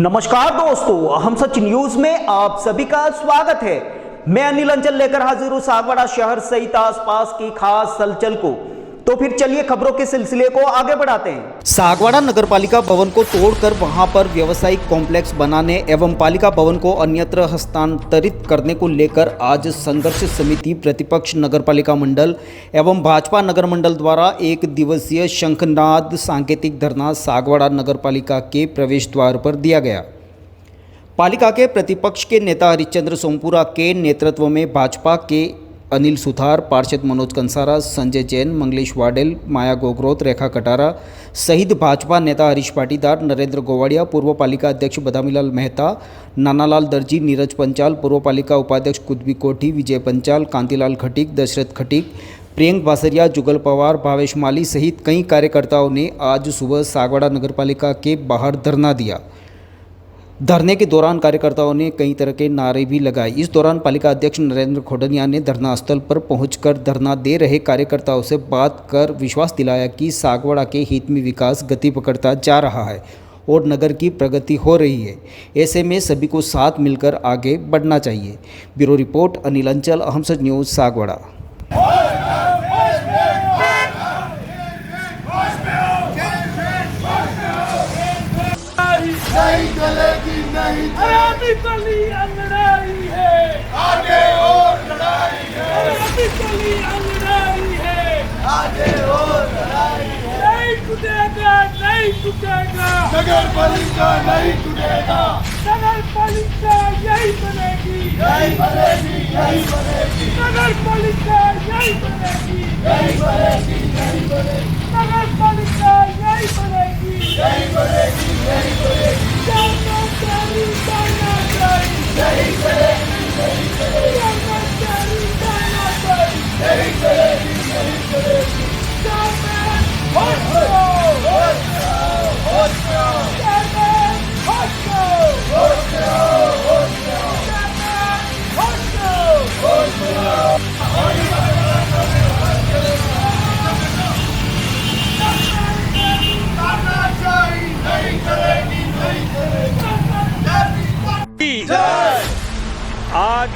नमस्कार दोस्तों, हम सच न्यूज में आप सभी का स्वागत है। मैं अनिल अंचल लेकर हाजिर हूं सागवाड़ा शहर सहित आसपास की खास हलचल को। तो फिर चलिए खबरों के सिलसिले को आगे बढ़ाते हैं। सागवाड़ा नगरपालिका भवन को तोड़कर वहां पर व्यावसायिक कॉम्प्लेक्स बनाने एवं पालिका भवन को अन्यत्र हस्तांतरित करने को लेकर आज संघर्ष समिति, प्रतिपक्ष, नगरपालिका मंडल एवं भाजपा नगर मंडल द्वारा एक दिवसीय शंखनाद सांकेतिक धरना सागवाड़ा नगरपालिका के प्रवेश द्वार पर दिया गया। पालिका के प्रतिपक्ष के नेता हरिश्चंद्र सोमपुरा के नेतृत्व में भाजपा के अनिल सुथार, पार्षद मनोज कंसारा, संजय जैन, मंगलेश वाडेल, माया गोगरोत, रेखा कटारा सहित भाजपा नेता हरीश पाटीदार, नरेंद्र गोवाड़िया, पूर्व पालिका अध्यक्ष बदामीलाल मेहता, नानालाल दर्जी, नीरज पंचाल, पूर्व पालिका उपाध्यक्ष कुतबी कोठी, विजय पंचाल, कांतिलाल खटीक, दशरथ खटीक, प्रियंक बासरिया, जुगल पवार, भावेश माली सहित कई कार्यकर्ताओं ने आज सुबह सागवाड़ा नगरपालिका के बाहर धरना दिया। धरने के दौरान कार्यकर्ताओं ने कई तरह के नारे भी लगाए। इस दौरान पालिका अध्यक्ष नरेंद्र खोडनिया ने धरना स्थल पर पहुंचकर धरना दे रहे कार्यकर्ताओं से बात कर विश्वास दिलाया कि सागवाड़ा के हित में विकास गति पकड़ता जा रहा है और नगर की प्रगति हो रही है। ऐसे में सभी को साथ मिलकर आगे बढ़ना चाहिए। ब्यूरो रिपोर्ट, अनिल अंचल, अहम सच न्यूज़, सागवाड़ा। नहीं चलेगी, नहीं अभी चली लड़ाई है, आगे और लड़ाई है, अभी चली लड़ाई है, आगे और लड़ाई है। नहीं टूटेगा, नहीं टूटेगा, नगर पालिका नहीं टूटेगा, नगर पालिका यही बनेगी, यही बनेगी, यही बनेगी, नगर पालिका यही बनेगी, यही बनेगी, यही बनेगी, नगर पालिका यही बनेगी, यही बनेगी, यही बनेगी, कर्मचारी कर्मचारी यही बनेगी, यही बनेगी, कर्मचारी कर्मचारी यही बनेगी, यही बनेगी। आज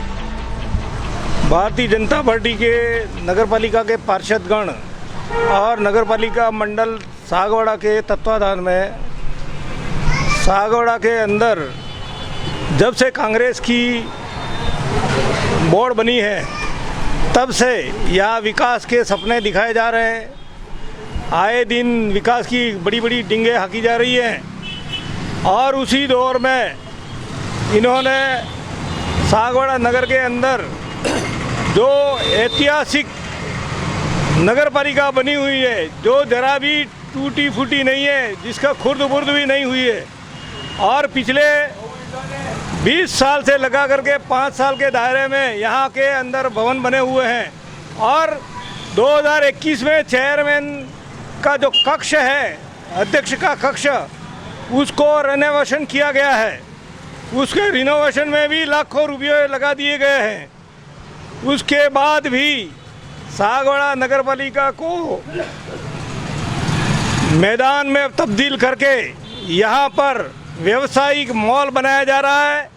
भारतीय जनता पार्टी के नगरपालिका के पार्षदगण और नगरपालिका मंडल सागवाड़ा के तत्वाधान में सागवाड़ा के अंदर जब से कांग्रेस की बोर्ड बनी है तब से यहाँ विकास के सपने दिखाए जा रहे हैं। आए दिन विकास की बड़ी बड़ी डींगें हाकी जा रही हैं और उसी दौर में इन्होंने सागवाड़ा नगर के अंदर जो ऐतिहासिक नगरपालिका बनी हुई है, जो जरा भी टूटी फूटी नहीं है, जिसका खुर्द बुर्द भी नहीं हुई है और पिछले 20 साल से लगा करके 5 साल के दायरे में यहाँ के अंदर भवन बने हुए हैं और 2021 में चेयरमैन का जो कक्ष है, अध्यक्ष का कक्ष, उसको रेनोवेशन किया गया है। उसके रिनोवेशन में भी लाखों रुपये लगा दिए गए हैं। उसके बाद भी सागवाड़ा नगरपालिका को मैदान में तब्दील करके यहाँ पर व्यवसायिक मॉल बनाया जा रहा है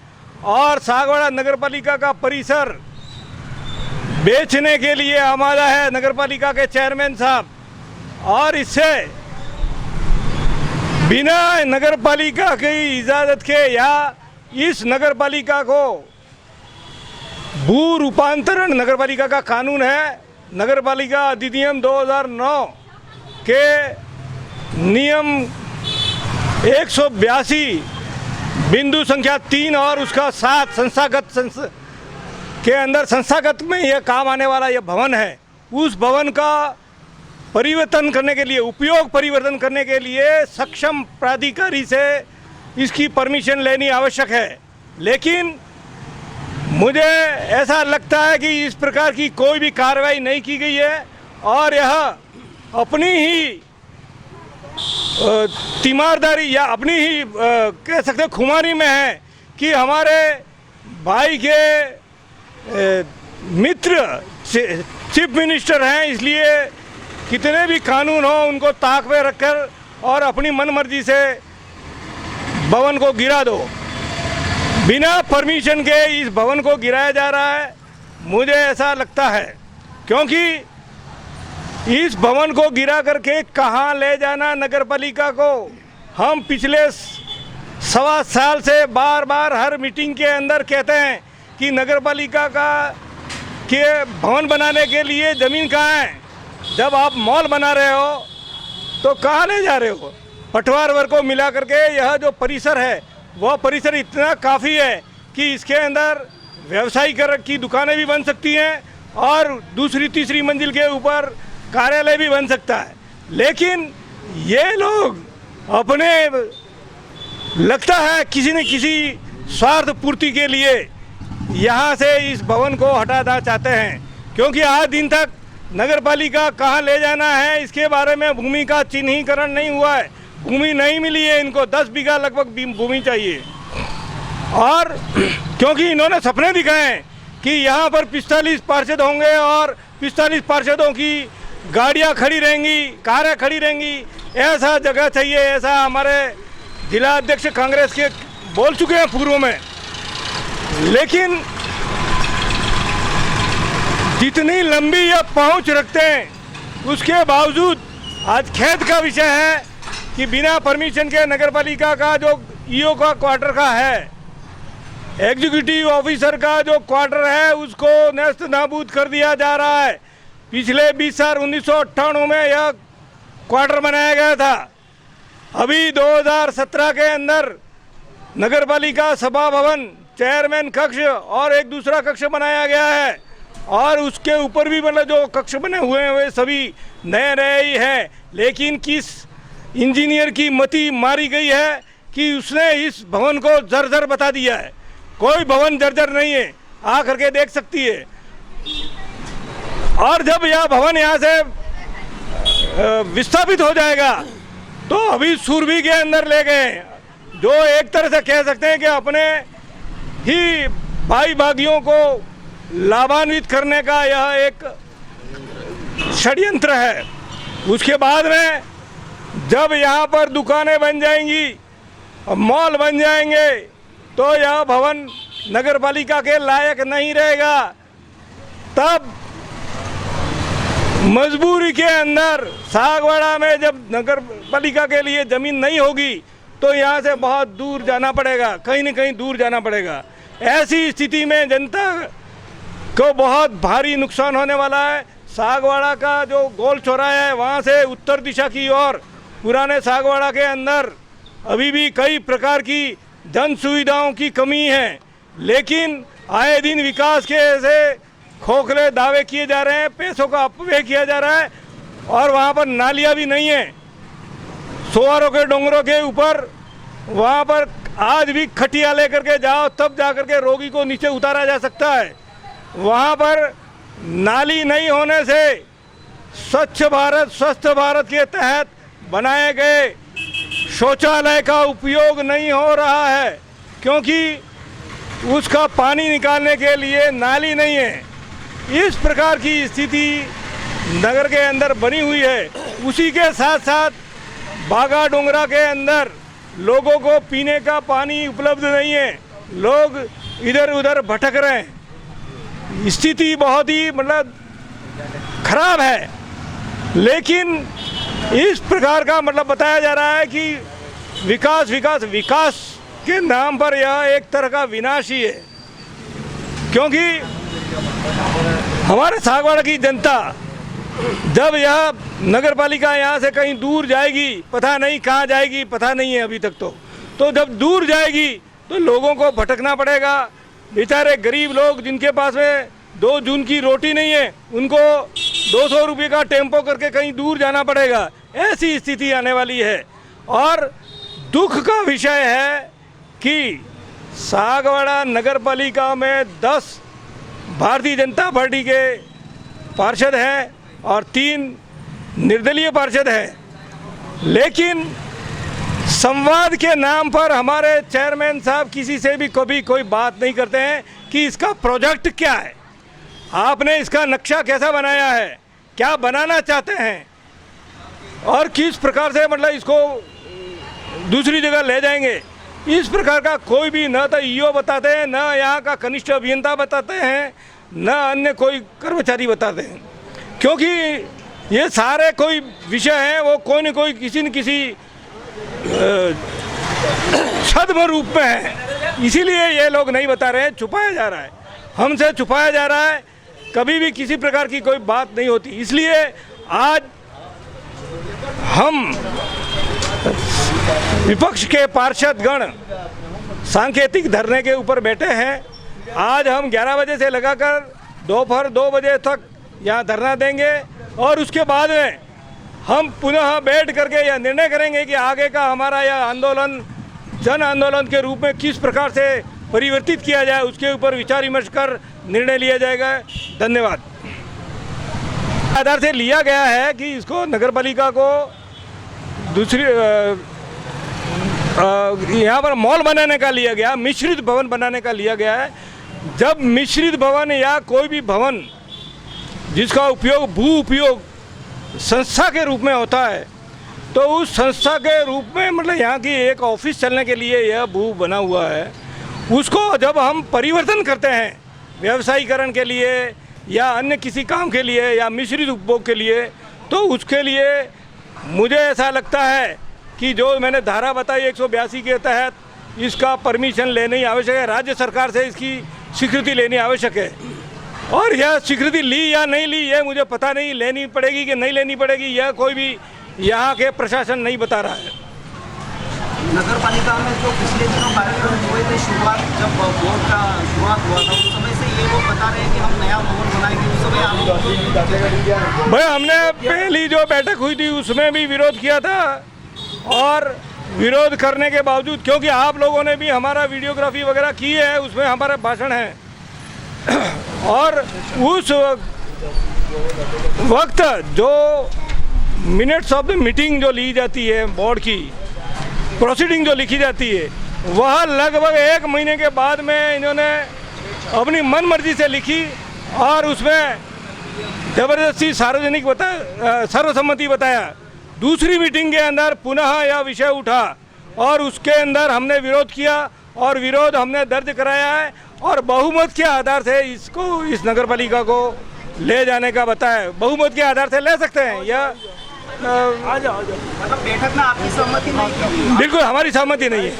और सागवाड़ा नगरपालिका का परिसर बेचने के लिए आमादा है नगरपालिका के चेयरमैन साहब। और इससे बिना नगरपालिका की इजाज़त के या इस नगरपालिका को भू रूपांतरण नगरपालिका का कानून है, नगरपालिका अधिनियम 2009 के नियम 182 बिंदु संख्या 3 और उसका 7 संस्थागत के अंदर संस्थागत में यह काम आने वाला यह भवन है। उस भवन का परिवर्तन करने के लिए, उपयोग परिवर्तन करने के लिए सक्षम प्राधिकारी से इसकी परमिशन लेनी आवश्यक है। लेकिन मुझे ऐसा लगता है कि इस प्रकार की कोई भी कार्रवाई नहीं की गई है और यह अपनी ही तीमारदारी या अपनी ही कह सकते हैं खुमारी में है कि हमारे भाई के मित्र चीफ मिनिस्टर हैं, इसलिए कितने भी कानून हो उनको ताक पे रखकर और अपनी मनमर्जी से भवन को गिरा दो। बिना परमिशन के इस भवन को गिराया जा रहा है, मुझे ऐसा लगता है, क्योंकि इस भवन को गिरा करके कहाँ ले जाना नगर पालिका को। हम पिछले 1.25 साल से बार बार हर मीटिंग के अंदर कहते हैं कि नगर पालिका के भवन बनाने के लिए ज़मीन कहाँ है। जब आप मॉल बना रहे हो तो कहाँ ले जा रहे हो। पटवार वर्ग को मिला करके यह जो परिसर है वह परिसर इतना काफ़ी है कि इसके अंदर व्यावसायिक की दुकानें भी बन सकती हैं और दूसरी तीसरी मंजिल के ऊपर कार्यालय भी बन सकता है। लेकिन ये लोग अपने लगता है किसी न किसी स्वार्थ पूर्ति के लिए यहाँ से इस भवन को हटाना चाहते हैं, क्योंकि आज दिन तक नगर पालिका कहाँ ले जाना है इसके बारे में भूमि का चिन्हीकरण नहीं हुआ है। भूमि नहीं मिली है इनको, 10 बीघा लगभग भूमि चाहिए। और क्योंकि इन्होंने सपने दिखाए हैं कि यहाँ पर 45 पार्षद होंगे और 45 पार्षदों की गाड़ियाँ खड़ी रहेंगी, कारें खड़ी रहेंगी, ऐसा जगह चाहिए, ऐसा हमारे जिला अध्यक्ष कांग्रेस के बोल चुके हैं पूर्व में। लेकिन जितनी लंबी यह पहुँच रखते हैं उसके बावजूद आज खेद का विषय है कि बिना परमिशन के नगरपालिका का जो ईओ का क्वार्टर का है, एग्जीक्यूटिव ऑफिसर का जो क्वार्टर है उसको नेस्त नाबूद कर दिया जा रहा है। पिछले 20 साल 1998 में यह क्वार्टर बनाया गया था। अभी 2017 के अंदर नगरपालिका सभा भवन, चेयरमैन कक्ष और एक दूसरा कक्ष बनाया गया है और उसके ऊपर भी मतलब जो कक्ष बने हुए हैं वे सभी नए नए ही हैं। लेकिन किस इंजीनियर की मति मारी गई है कि उसने इस भवन को जर्जर बता दिया है। कोई भवन जर्जर नहीं है, आ करके देख सकती है। और जब यह भवन यहाँ से विस्थापित हो जाएगा तो अभी सुरभि के अंदर ले गए, जो एक तरह से कह सकते हैं कि अपने ही भाई भाइयों को लाभान्वित करने का यह एक षड्यंत्र है। उसके बाद में जब यहाँ पर दुकानें बन जाएंगी और मॉल बन जाएंगे तो यह भवन नगरपालिका के लायक नहीं रहेगा। तब मजबूरी के अंदर सागवाड़ा में जब नगरपालिका के लिए ज़मीन नहीं होगी तो यहाँ से बहुत दूर जाना पड़ेगा, कहीं न कहीं दूर जाना पड़ेगा। ऐसी स्थिति में जनता को बहुत भारी नुकसान होने वाला है। सागवाड़ा का जो गोल चौराहा है वहाँ से उत्तर दिशा की ओर पुराने सागवाड़ा के अंदर अभी भी कई प्रकार की जन सुविधाओं की कमी है। लेकिन आए दिन विकास के ऐसे खोखले दावे किए जा रहे हैं, पैसों का अपव्यय किया जा रहा है और वहाँ पर नालियाँ भी नहीं है। सोवारों के डोंगरों के ऊपर वहाँ पर आज भी खटिया लेकर के जाओ तब जा कर के रोगी को नीचे उतारा जा सकता है। वहाँ पर नाली नहीं होने से स्वच्छ भारत स्वस्थ भारत के तहत बनाए गए शौचालय का उपयोग नहीं हो रहा है, क्योंकि उसका पानी निकालने के लिए नाली नहीं है। इस प्रकार की स्थिति नगर के अंदर बनी हुई है। उसी के साथ साथ बागा डोंगरा के अंदर लोगों को पीने का पानी उपलब्ध नहीं है, लोग इधर उधर भटक रहे हैं। स्थिति बहुत ही मतलब खराब है। लेकिन इस प्रकार का मतलब बताया जा रहा है कि विकास विकास विकास के नाम पर यह एक तरह का विनाश ही है, क्योंकि हमारे सागवाड़ा की जनता जब यह नगरपालिका यहाँ से कहीं दूर जाएगी, पता नहीं कहाँ जाएगी, पता नहीं है अभी तक तो जब दूर जाएगी तो लोगों को भटकना पड़ेगा। बेचारे गरीब लोग जिनके पास में 2 जून की रोटी नहीं है, उनको 200 रुपये का टेम्पो करके कहीं दूर जाना पड़ेगा। ऐसी स्थिति आने वाली है। और दुख का विषय है कि सागवाड़ा नगर पालिका में 10 भारतीय जनता पार्टी के पार्षद हैं और 3 निर्दलीय पार्षद हैं, लेकिन संवाद के नाम पर हमारे चेयरमैन साहब किसी से भी कभी कोई बात नहीं करते हैं कि इसका प्रोजेक्ट क्या है, आपने इसका नक्शा कैसा बनाया है, क्या बनाना चाहते हैं और किस प्रकार से मतलब इसको दूसरी जगह ले जाएंगे। इस प्रकार का कोई भी न तो ईओ बताते हैं, न यहाँ का कनिष्ठ अभियंता बताते हैं, न अन्य कोई कर्मचारी बताते हैं, क्योंकि ये सारे कोई विषय हैं वो कोई न कोई किसी न किसी छद्म रूप में है, इसीलिए ये लोग नहीं बता रहे हैं, छुपाया जा रहा है, हमसे छुपाया जा रहा है, कभी भी किसी प्रकार की कोई बात नहीं होती। इसलिए आज हम विपक्ष के पार्षद गण सांकेतिक धरने के ऊपर बैठे हैं। आज हम 11 बजे से लगाकर दोपहर 2 बजे तक यहाँ धरना देंगे और उसके बाद में हम पुनः बैठ करके यह निर्णय करेंगे कि आगे का हमारा यह आंदोलन जन आंदोलन के रूप में किस प्रकार से परिवर्तित किया जाए, उसके ऊपर विचार विमर्श कर निर्णय लिया जाएगा। धन्यवाद। आधार से लिया गया है कि इसको नगर पालिका को दूसरी यहाँ पर मॉल बनाने का लिया गया, मिश्रित भवन बनाने का लिया गया है। जब मिश्रित भवन या कोई भी भवन जिसका उपयोग भू उपयोग संस्था के रूप में होता है, तो उस संस्था के रूप में मतलब यहाँ की एक ऑफिस चलने के लिए यह भू बना हुआ है, उसको जब हम परिवर्तन करते हैं व्यवसायीकरण के लिए या अन्य किसी काम के लिए या मिश्रित उपभोग के लिए, तो उसके लिए मुझे ऐसा लगता है कि जो मैंने धारा बताई 182 के तहत इसका परमिशन लेनी ही आवश्यक है, राज्य सरकार से इसकी स्वीकृति लेनी आवश्यक है। और यह स्वीकृति ली या नहीं ली ये मुझे पता नहीं, लेनी पड़ेगी कि नहीं लेनी पड़ेगी यह कोई भी यहाँ के प्रशासन नहीं बता रहा है। नगर पालिका में जो पिछले दिनों कार्यक्रम हुए थे, शुरुआत जब बोर्ड का शुरुआत हुआ था उस समय से ये लोग बता रहे हैं कि हम नया भवन बनाएंगे, उस समय आप भाई हमने पहली जो बैठक हुई थी उसमें भी विरोध किया था और विरोध करने के बावजूद, क्योंकि आप लोगों ने भी हमारा वीडियोग्राफी वगैरह की है, उसमें हमारा भाषण है और उस वक्त जो मिनट्स ऑफ द मीटिंग जो ली जाती है, बोर्ड की प्रोसीडिंग जो लिखी जाती है, वह लगभग 1 महीने के बाद में इन्होंने अपनी मन मर्जी से लिखी और उसमें ज़बरदस्ती सार्वजनिक सर्वसम्मति बताया। दूसरी मीटिंग के अंदर पुनः यह विषय उठा और उसके अंदर हमने विरोध किया और विरोध हमने दर्ज कराया है और बहुमत के आधार से इसको इस नगर पालिका को ले जाने का बताया। बहुमत के आधार से ले सकते हैं यह मतलब बैठक में आपकी सहमति नहीं थी? बिल्कुल हमारी सहमति नहीं है,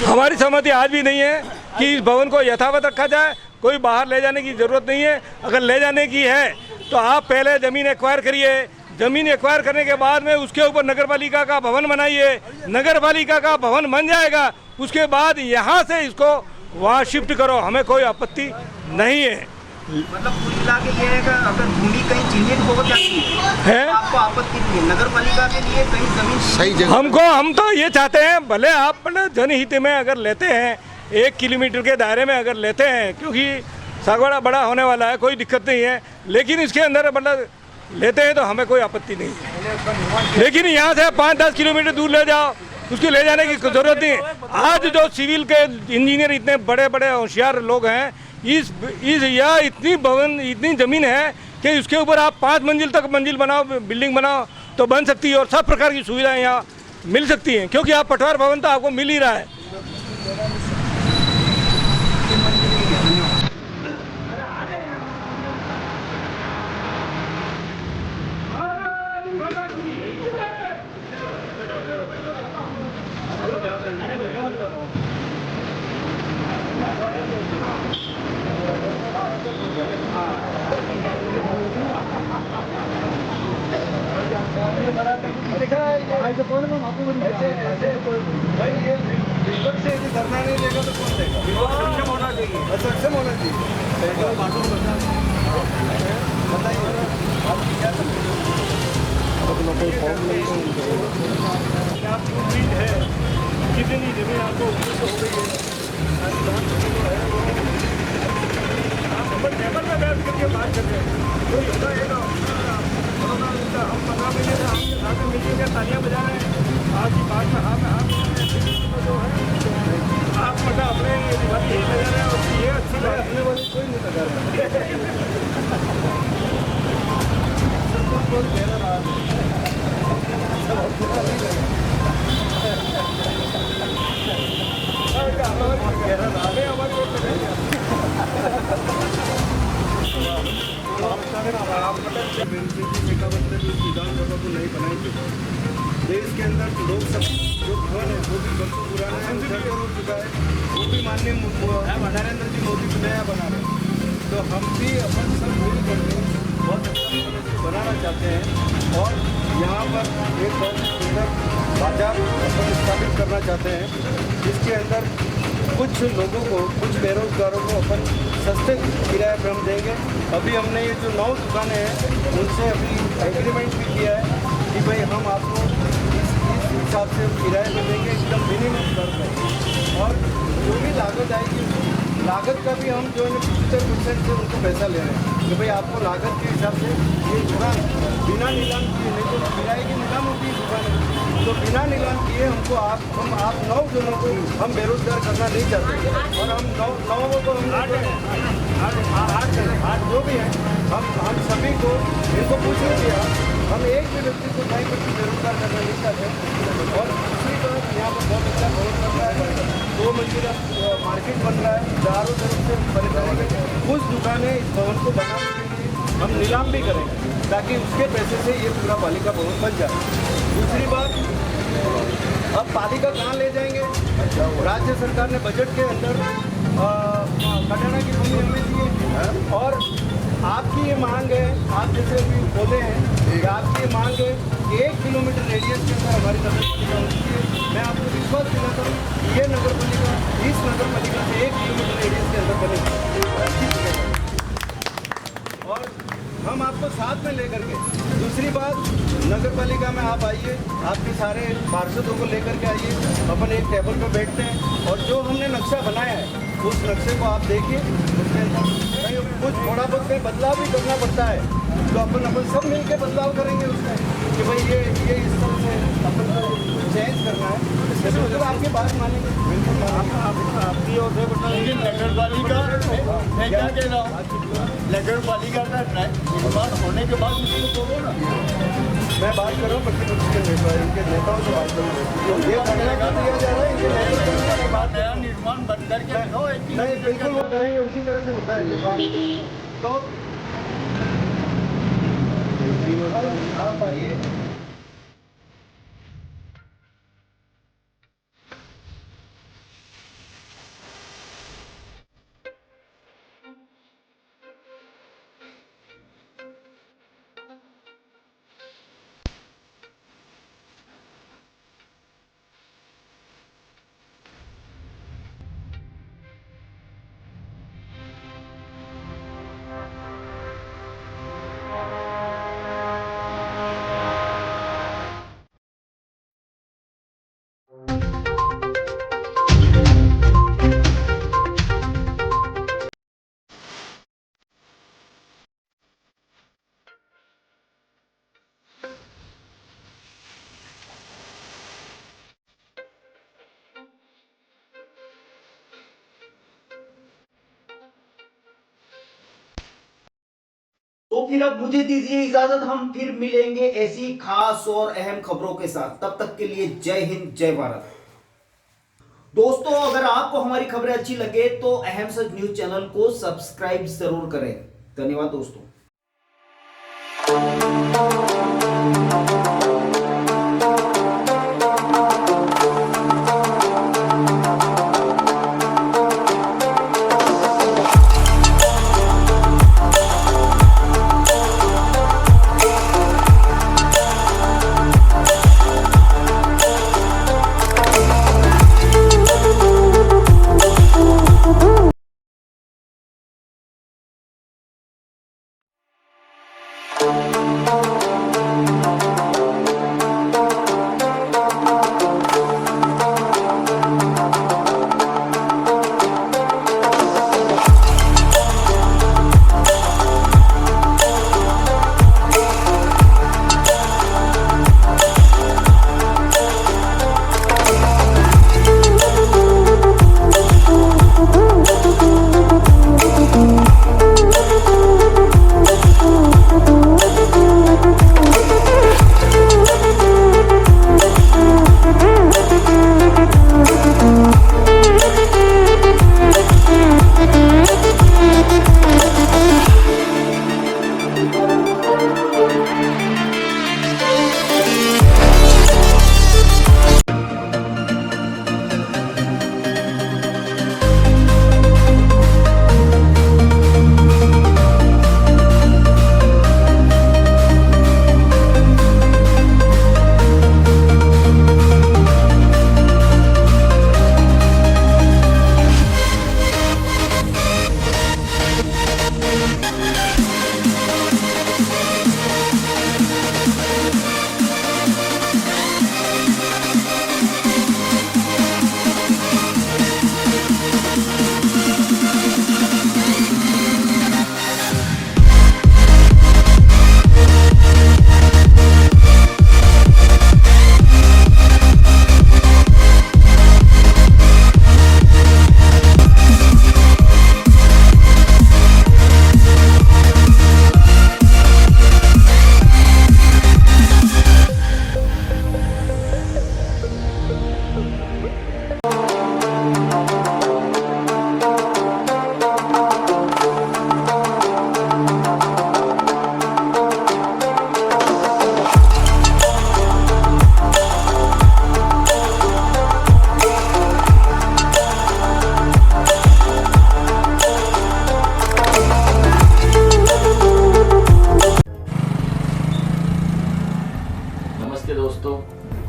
हमारी सहमति आज भी नहीं है कि इस भवन को यथावत रखा जाए, कोई बाहर ले जाने की ज़रूरत नहीं है। अगर ले जाने की है तो आप पहले ज़मीन एक्वायर करिए, ज़मीन एक्वायर करने के बाद में उसके ऊपर नगर पालिका का भवन बनाइए, नगर पालिका का भवन बन जाएगा, उसके बाद यहाँ से इसको वहाँ शिफ्ट करो, हमें कोई आपत्ति नहीं है। मतलब कुल मिला के ये है कि अगर भूमि कहीं चिन्हित हो जाती है तो आपको आपत्ति नहीं है, नगर पालिका के लिए कहीं जमीन सही जगह हम तो ये चाहते हैं, भले आप मतलब जनहित में अगर लेते हैं 1 किलोमीटर के दायरे में अगर लेते हैं, क्योंकि सागवाड़ा बड़ा होने वाला है, कोई दिक्कत नहीं है, लेकिन इसके अंदर मतलब लेते हैं तो हमें कोई आपत्ति नहीं है। लेकिन यहाँ से 5-10 किलोमीटर दूर ले जाओ, उसको ले जाने की जरूरत नहीं है। आज जो सिविल के इंजीनियर इतने बड़े बड़े होशियार लोग हैं, यह इतनी ज़मीन है कि उसके ऊपर आप 5 मंजिल तक बनाओ, बिल्डिंग बनाओ तो बन सकती है और सब प्रकार की सुविधाएं यहाँ मिल सकती हैं, क्योंकि आप पटवार भवन तो आपको मिल ही रहा है। कितनी जमीन आपको विधानसभा को नहीं बनाएंगे। देश के अंदर लोग सब जो भवन है वो भी वर्षों पुराना है, उजागर हो चुका है, वो भी माननीय नरेंद्र जी मोदी को नया बना रहे हैं। तो हम भी अपन सब मिल करके बहुत अच्छा भवन बनाना चाहते हैं और यहाँ पर एक बहुत सुंदर बाजार अपन स्थापित करना चाहते हैं, जिसके अंदर कुछ लोगों को, कुछ बेरोजगारों को अपन सस्ते किराए पर हम देंगे। अभी हमने ये जो 9 दुकानें हैं उनसे अभी एग्रीमेंट भी किया है कि भाई हम आपको इस हिसाब से किराए पे देंगे, एकदम मिनिमम दर पे। और जो भी लागत आएगी, लागत का भी हम जो है 75% से उनको पैसा ले रहे हैं कि भाई आपको लागत के हिसाब से ये दुकान बिना नीलाम किए, नहीं तो किराए की नीलाम होती है दुकान, तो बिना नीलाम किए हमको आप 9 जनों को हम बेरोजगार करना नहीं चाहते। और हम 9 को हम 8 जो भी हैं हम सभी को इनको पूछने दिया, हम एक भी व्यक्ति को नहीं कुछ बेरोजगार करना नहीं चाहते। और दूसरी तरफ यहाँ पर बहुत अच्छा भवन बन रहा है, 2 मंजिला मार्केट बन रहा है, चारों तरफ से बने करेंगे। कुछ दुकानें इस भवन को बनाने के लिए हम नीलाम भी करेंगे ताकि उसके पैसे से ये पूरा पालिका भवन बन जाए। दूसरी बात, अब पालिका कहाँ ले जाएंगे? राज्य सरकार ने बजट के अंदर खजाना की भूमि हमें दी है और आपकी ये मांग है, आप जैसे अभी बोले हैं कि आपकी ये मांग है कि 1 किलोमीटर रेडियस के अंदर हमारी नगर पालिका होती है। मैं आपको विश्वास दिलाता हूँ ये नगर पालिका इस नगर पालिका से 1 किलोमीटर रेडियस के अंदर बनेगी और हम आपको साथ में लेकर के। दूसरी बात, नगर पालिका में आप आइए, आपके सारे पार्षदों को लेकर के आइए, अपन एक टेबल पर बैठते हैं और जो हमने नक्शा बनाया है उस नक्शे को आप देखिए। उसके अंदर कुछ थोड़ा बहुत कहीं बदलाव भी करना पड़ता है तो अपन सब मिल के बदलाव करेंगे उसमें कि भाई ये इस तरह से अपन को चेंज करना है। बिल्कुल आपकी बात मानेंगे, बिल्कुल आपकी ओर से बताएंगे। नगर पालिका मैं क्या कह रहा हूँ, नगर पालिका का निर्माण होने के बाद उसको बोलो ना। मैं बात कर रहा हूँ प्रतिपक्ष के इनके नेताओं से बात करूँगा। ये फैसला कर दिया जा रहा है इनके नेतृत्व के बाद नया निर्माण बंद करके दिखाओ, एक नहीं, बिल्कुल वो करेंगे, उसी तरह से होता है। तो आप आइए। तो फिर अब मुझे दीजिए इजाजत, हम फिर मिलेंगे ऐसी खास और अहम खबरों के साथ। तब तक के लिए जय हिंद, जय भारत। दोस्तों, अगर आपको हमारी खबरें अच्छी लगे तो अहम सच न्यूज चैनल को सब्सक्राइब जरूर करें। धन्यवाद दोस्तों।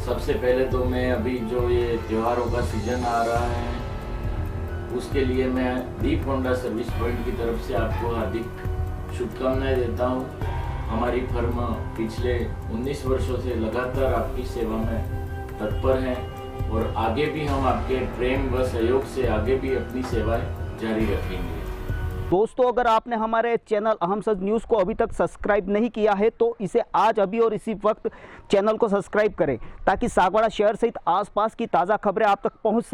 सबसे पहले तो मैं अभी जो ये त्योहारों का सीजन आ रहा है उसके लिए मैं दीप होंडा सर्विस पॉइंट की तरफ से आपको हार्दिक शुभकामनाएं देता हूँ। हमारी फर्म पिछले 19 वर्षों से लगातार आपकी सेवा में तत्पर है और आगे भी हम आपके प्रेम व सहयोग से आगे भी अपनी सेवाएं जारी रखेंगे। दोस्तों, अगर आपने हमारे चैनल अहम सच न्यूज़ को अभी तक सब्सक्राइब नहीं किया है तो इसे आज अभी और इसी वक्त चैनल को सब्सक्राइब करें ताकि सागवाड़ा शहर सहित आसपास की ताज़ा खबरें आप तक पहुंच सकें।